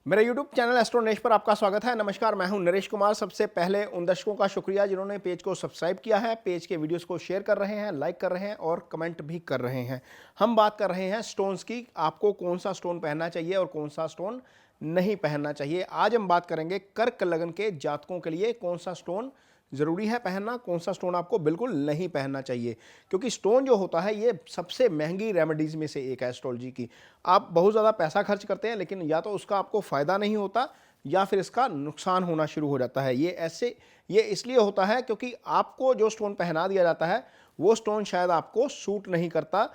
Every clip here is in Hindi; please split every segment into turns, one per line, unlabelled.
मेरा YouTube चैनल एस्ट्रो नरेश पर आपका स्वागत है। नमस्कार, मैं हूं नरेश कुमार। सबसे पहले उन दर्शकों का शुक्रिया जिन्होंने पेज को सब्सक्राइब किया है, पेज के वीडियोस को शेयर कर रहे हैं, लाइक कर रहे हैं और कमेंट भी कर रहे हैं। हम बात कर रहे हैं स्टोन्स की, आपको कौन सा स्टोन पहनना चाहिए और कौन सा स्टोन नहीं पहनना चाहिए। आज हम बात करेंगे कर्क लगन के जातकों के लिए कौन सा स्टोन ज़रूरी है पहनना, कौन सा स्टोन आपको बिल्कुल नहीं पहनना चाहिए। क्योंकि स्टोन जो होता है ये सबसे महंगी रेमेडीज़ में से एक है एस्ट्रोलॉजी की। आप बहुत ज़्यादा पैसा खर्च करते हैं लेकिन या तो उसका आपको फ़ायदा नहीं होता या फिर इसका नुकसान होना शुरू हो जाता है। ये इसलिए होता है क्योंकि आपको जो स्टोन पहना दिया जाता है वो स्टोन शायद आपको सूट नहीं करता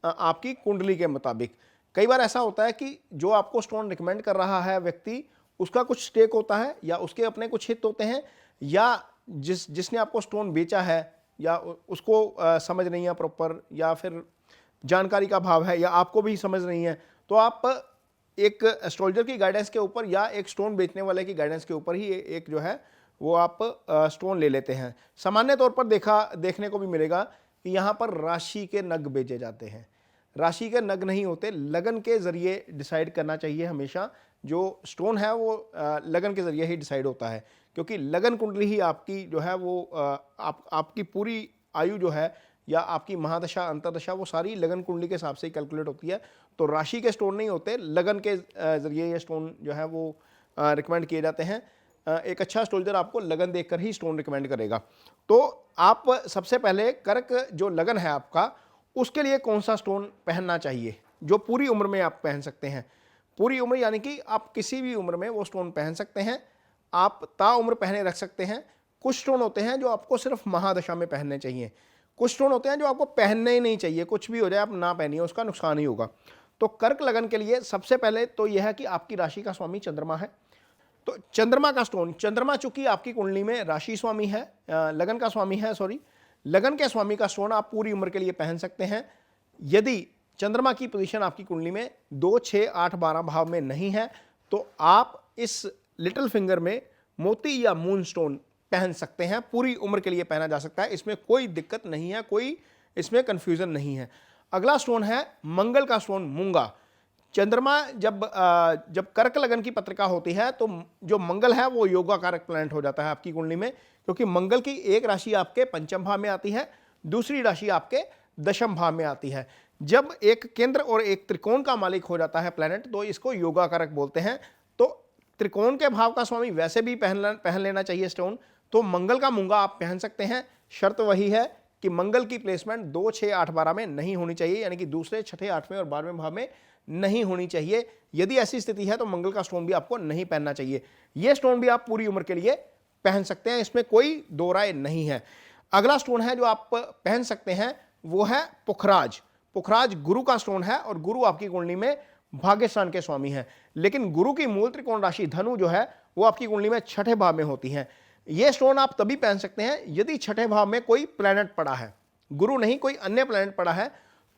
आपकी कुंडली के मुताबिक। कई बार ऐसा होता है कि जो आपको स्टोन रिकमेंड कर रहा है व्यक्ति, उसका कुछ स्टेक होता है या उसके अपने कुछ हित होते हैं, या जिसने आपको स्टोन बेचा है या उसको समझ नहीं है प्रॉपर, या फिर जानकारी का अभाव है, या आपको भी समझ नहीं है। तो आप एक एस्ट्रोलॉजर की गाइडेंस के ऊपर या एक स्टोन बेचने वाले की गाइडेंस के ऊपर ही एक जो है वो आप स्टोन ले लेते हैं। सामान्य तौर पर देखने को भी मिलेगा कि यहाँ पर राशि के नग बेचे जाते हैं। राशि के नग नहीं होते, लगन के जरिए डिसाइड करना चाहिए हमेशा। जो स्टोन है वो लगन के जरिए ही डिसाइड होता है, क्योंकि लगन कुंडली ही आपकी जो है वो आपकी पूरी आयु जो है या आपकी महादशा अंतर्दशा वो सारी लगन कुंडली के हिसाब से ही कैलकुलेट होती है। तो राशि के स्टोन नहीं होते, लगन के जरिए ये स्टोन जो है वो रिकमेंड किए जाते हैं। एक अच्छा एस्ट्रोलॉजर आपको लगन देखकर ही स्टोन रिकमेंड करेगा। तो आप सबसे पहले कर्क जो लगन है आपका, उसके लिए कौन सा स्टोन पहनना चाहिए जो पूरी उम्र में आप पहन सकते हैं। पूरी उम्र यानी कि आप किसी भी उम्र में वो स्टोन पहन सकते हैं, आप ताउम्र पहने रख सकते हैं। कुछ स्टोन होते हैं जो आपको सिर्फ महादशा में पहनने चाहिए, कुछ स्टोन होते हैं जो आपको पहनने ही नहीं चाहिए, कुछ भी हो जाए आप ना पहनिए, उसका नुकसान ही होगा। तो कर्क लगन के लिए सबसे पहले तो यह है कि आपकी राशि का स्वामी चंद्रमा है। तो चंद्रमा का स्टोन, चंद्रमा चूंकि आपकी कुंडली में राशि स्वामी है, लगन का स्वामी है, सॉरी, लगन के स्वामी का स्टोन आप पूरी उम्र के लिए पहन सकते हैं। यदि चंद्रमा की पोजीशन आपकी कुंडली में 2, 6, 8, 12 भाव में नहीं है तो आप इस लिटिल फिंगर में मोती या मून स्टोन पहन सकते हैं। पूरी उम्र के लिए पहना जा सकता है, इसमें कोई दिक्कत नहीं है, कोई इसमें कंफ्यूजन नहीं है। अगला स्टोन है मंगल का स्टोन, मूंगा। चंद्रमा जब कर्क लगन की पत्रिका होती है तो जो मंगल है वो योगा कारक प्लैनेट हो जाता है आपकी कुंडली में, क्योंकि मंगल की एक राशि आपके पंचम भाव में आती है, दूसरी राशि आपके दशम भाव में आती है। जब एक केंद्र और एक त्रिकोण का मालिक हो जाता है प्लैनेट तो इसको योगा कारक बोलते हैं। तो त्रिकोण के भाव का स्वामी वैसे भी पहन लेना चाहिए स्टोन। तो मंगल का मूंगा आप पहन सकते हैं। शर्त वही है कि मंगल की प्लेसमेंट 2, 6, 8, 12 में नहीं होनी चाहिए, यानी कि दूसरे, छठे, 8वें और 12वें भाव में नहीं होनी चाहिए। यदि ऐसी स्थिति है तो मंगल का स्टोन भी आपको नहीं पहनना चाहिए। यह स्टोन भी आप पूरी उम्र के लिए पहन सकते हैं, इसमें कोई दो राय नहीं है। अगला स्टोन है जो आप पहन सकते हैं वो है पुखराज। पुखराज गुरु का स्टोन है और गुरु आपकी कुंडली में भाग्य स्थान के स्वामी है, लेकिन गुरु की मूल त्रिकोण राशि धनु जो है वो आपकी कुंडली में छठे भाव में होती है। यह स्टोन आप तभी पहन सकते हैं यदि छठे भाव में कोई प्लैनेट पड़ा है, गुरु नहीं कोई अन्य प्लैनेट पड़ा है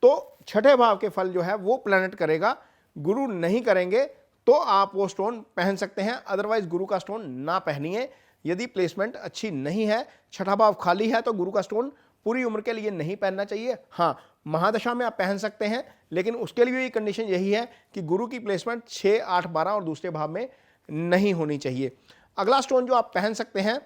तो छठे भाव के फल जो है वो प्लैनेट करेगा। गुरु नहीं करेंगे तो आप वो स्टोन पहन सकते हैं, अदरवाइज गुरु का स्टोन ना पहनिए। यदि प्लेसमेंट अच्छी नहीं है, छठा भाव खाली है, तो गुरु का स्टोन पूरी उम्र के लिए नहीं पहनना चाहिए। हाँ, महादशा में आप पहन सकते हैं, लेकिन उसके लिए भी कंडीशन यही है कि गुरु की प्लेसमेंट 6, 8, 12 और दूसरे भाव में नहीं होनी चाहिए। अगला स्टोन जो आप पहन सकते हैं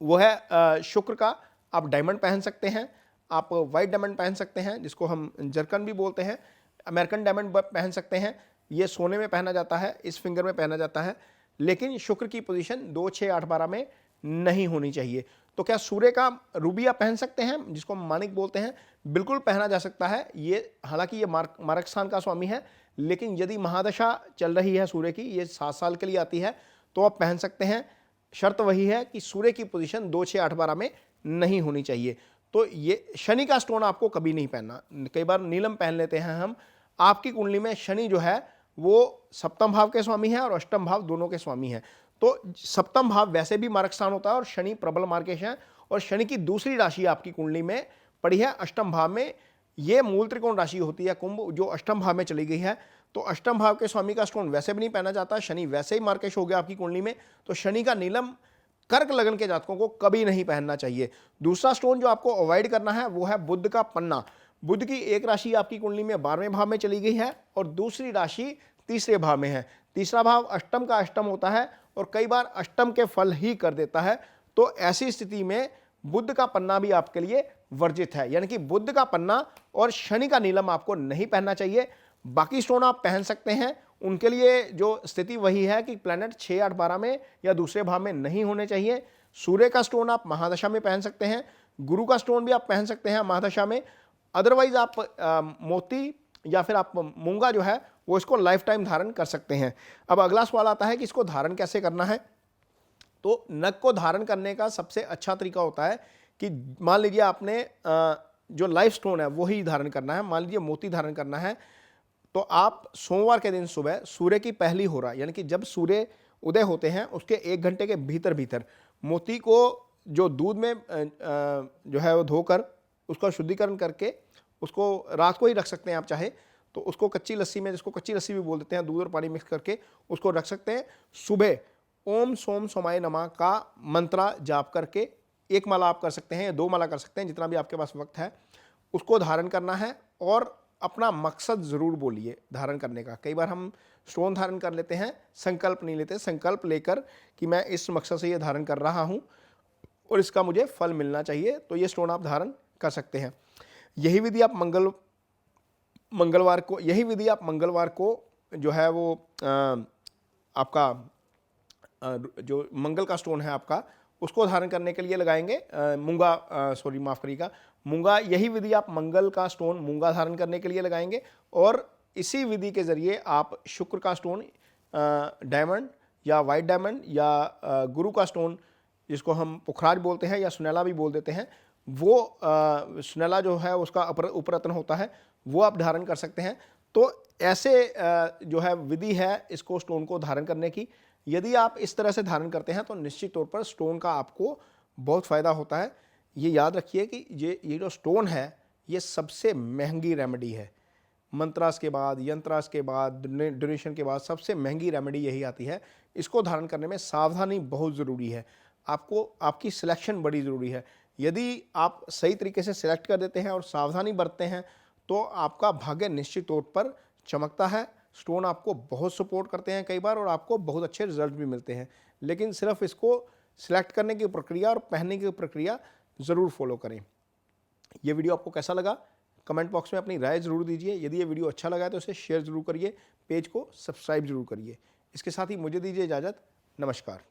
वो है शुक्र का। आप डायमंड पहन सकते हैं, आप वाइट डायमंड पहन सकते हैं जिसको हम जरकन भी बोलते हैं, अमेरिकन डायमंड पहन सकते हैं। ये सोने में पहना जाता है, इस फिंगर में पहना जाता है, लेकिन शुक्र की पोजीशन 2, 6, 8, 12 में नहीं होनी चाहिए। तो क्या सूर्य का रूबी आप पहन सकते हैं जिसको मानिक बोलते हैं? बिल्कुल पहना जा सकता है। ये हालांकि ये मारक स्थान का स्वामी है, लेकिन यदि महादशा चल रही है सूर्य की, ये 7 साल के लिए आती है, तो आप पहन सकते हैं। शर्त वही है कि सूर्य की पोजीशन 2, 6, 8, 12 में नहीं होनी चाहिए। तो ये शनि का स्टोन आपको कभी नहीं पहनना। कई बार नीलम पहन लेते हैं हम। आपकी कुंडली में शनि जो है वो सप्तम भाव के स्वामी है और अष्टम भाव दोनों के स्वामी है। तो सप्तम भाव वैसे भी मारक स्थान होता है और शनि प्रबल मार्केश है, और शनि की दूसरी राशि आपकी कुंडली में पड़ी है अष्टम भाव में। ये मूल त्रिकोण राशि होती है कुंभ, जो अष्टम भाव में चली गई है। तो अष्टम भाव के स्वामी का स्टोन वैसे भी नहीं पहना जाता। शनि वैसे ही मार्केश हो गया आपकी कुंडली में, तो शनि का नीलम कर्क लगन के जातकों को कभी नहीं पहनना चाहिए। दूसरा स्टोन जो आपको अवॉइड करना है वो है बुध का पन्ना। बुध की एक राशि आपकी कुंडली में 12वें भाव में चली गई है और दूसरी राशि तीसरे भाव में है। तीसरा भाव अष्टम का अष्टम होता है और कई बार अष्टम के फल ही कर देता है। तो ऐसी स्थिति में बुध का पन्ना भी आपके लिए वर्जित है, यानी कि बुध का पन्ना और शनि का नीलम आपको नहीं पहनना चाहिए। बाकी स्टोन आप पहन सकते हैं, उनके लिए जो स्थिति वही है कि प्लैनेट 6, 8, 12 में या दूसरे भाव में नहीं होने चाहिए। सूर्य का स्टोन आप महादशा में पहन सकते हैं, गुरु का स्टोन भी आप पहन सकते हैं महादशा में। अदरवाइज आप मोती या फिर आप मूंगा जो है वो इसको लाइफ टाइम धारण कर सकते हैं। अब अगला सवाल आता है कि इसको धारण कैसे करना है। तो नग को धारण करने का सबसे अच्छा तरीका होता है कि मान लीजिए आपने जो लाइफ स्टोन है वही धारण करना है, मान लीजिए मोती धारण करना है, तो आप सोमवार के दिन सुबह सूर्य की पहली होरा यानी कि जब सूर्य उदय होते हैं उसके 1 घंटे के भीतर भीतर मोती को जो दूध में जो है वो धोकर उसका शुद्धिकरण करके उसको रात को ही रख सकते हैं आप चाहे तो, उसको कच्ची लस्सी में, जिसको कच्ची लस्सी भी बोल देते हैं, दूध और पानी मिक्स करके उसको रख सकते हैं। सुबह ओम सोम सोमाय नमः का मंत्रा जाप करके 1 माला आप कर सकते हैं या 2 माला कर सकते हैं, जितना भी आपके पास वक्त है उसको धारण करना है। और अपना मकसद ज़रूर बोलिए धारण करने का। कई बार हम स्टोन धारण कर लेते हैं, संकल्प नहीं लेते। संकल्प लेकर कि मैं इस मकसद से ये धारण कर रहा हूँ और इसका मुझे फल मिलना चाहिए, तो ये स्टोन आप धारण कर सकते हैं। यही विधि आप मंगलवार को जो है वो आपका जो मंगल का स्टोन है आपका उसको धारण करने के लिए लगाएंगे। मूंगा, यही विधि आप मंगल का स्टोन मूंगा धारण करने के लिए लगाएंगे। और इसी विधि के जरिए आप शुक्र का स्टोन डायमंड या वाइट डायमंड या गुरु का स्टोन जिसको हम पुखराज बोलते हैं या सुनैला भी बोल देते हैं, वो सुनैला जो है उसका उपरत्न होता है, वो आप धारण कर सकते हैं। तो ऐसे जो है विधि है इसको स्टोन को धारण करने की। यदि आप इस तरह से धारण करते हैं तो निश्चित तौर पर स्टोन का आपको बहुत फ़ायदा होता है। ये याद रखिए कि ये जो स्टोन है ये सबसे महंगी रेमेडी है। मंत्रास के बाद, यंत्रास के बाद, डोनेशन के बाद सबसे महंगी रेमेडी यही आती है। इसको धारण करने में सावधानी बहुत ज़रूरी है। आपकी सिलेक्शन बड़ी ज़रूरी है। यदि आप सही तरीके से सिलेक्ट कर देते हैं और सावधानी बरतते हैं तो आपका भाग्य निश्चित तौर पर चमकता है। स्टोन आपको बहुत सपोर्ट करते हैं कई बार और आपको बहुत अच्छे रिजल्ट भी मिलते हैं। लेकिन सिर्फ इसको सिलेक्ट करने की प्रक्रिया और पहनने की प्रक्रिया ज़रूर फॉलो करें। ये वीडियो आपको कैसा लगा कमेंट बॉक्स में अपनी राय ज़रूर दीजिए। यदि ये वीडियो अच्छा लगा है तो इसे शेयर ज़रूर करिए, पेज को सब्सक्राइब ज़रूर करिए। इसके साथ ही मुझे दीजिए इजाज़त। नमस्कार।